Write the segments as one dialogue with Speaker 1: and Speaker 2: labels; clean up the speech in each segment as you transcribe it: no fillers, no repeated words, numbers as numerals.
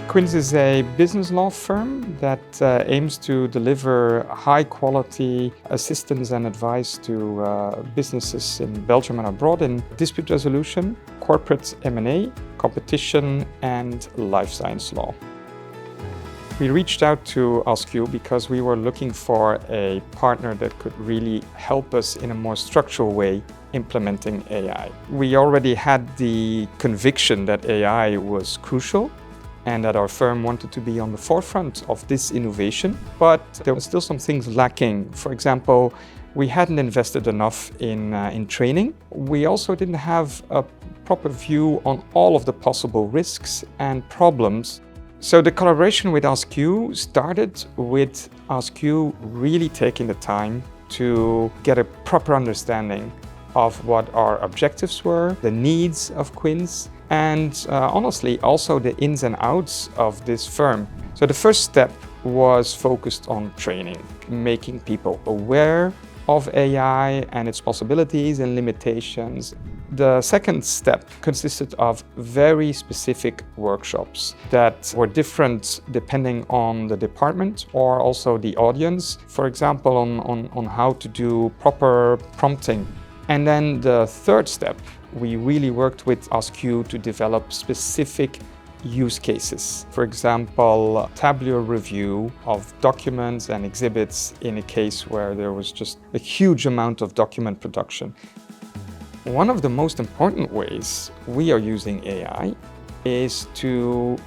Speaker 1: Quinz is a business law firm that aims to deliver high-quality assistance and advice to businesses in Belgium and abroad in dispute resolution, corporate M&A, competition, and life science law. We reached out to AskQ because we were looking for a partner that could really help us in a more structural way implementing AI. We already had the conviction that AI was crucial and that our firm wanted to be on the forefront of this innovation, but there were still some things lacking. For example, we hadn't invested enough in training. We also didn't have a proper view on all of the possible risks and problems. So the collaboration with AskQ started with AskQ really taking the time to get a proper understanding of what our objectives were, the needs of Quinz, and honestly also the ins and outs of this firm. So the first step was focused on training, making people aware of AI and its possibilities and limitations. The second step consisted of very specific workshops that were different depending on the department or also the audience. For example, on how to do proper prompting. And then the third step, we really worked with AskQ to develop specific use cases. For example, tabular review of documents and exhibits in a case where there was just a huge amount of document production. One of the most important ways we are using AI is to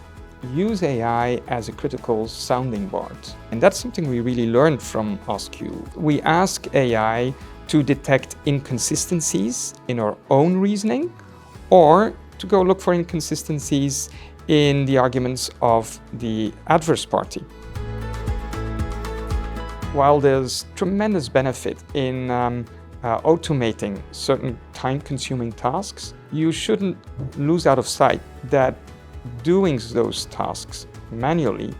Speaker 1: use AI as a critical sounding board. And that's something we really learned from AskQ. We ask AI to detect inconsistencies in our own reasoning or to go look for inconsistencies in the arguments of the adverse party. While there's tremendous benefit in automating certain time-consuming tasks, you shouldn't lose out of sight that doing those tasks manually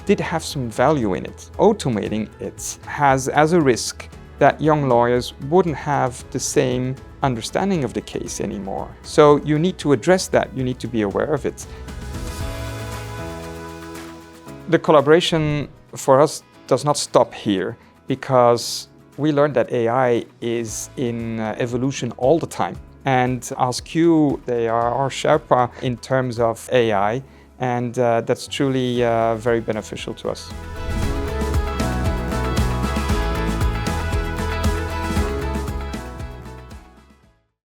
Speaker 1: did have some value in it. Automating it has as a risk that young lawyers wouldn't have the same understanding of the case anymore. So you need to address that, you need to be aware of it. The collaboration for us does not stop here because we learned that AI is in evolution all the time. And AskQ, they are our Sherpa in terms of AI, and that's truly very beneficial to us.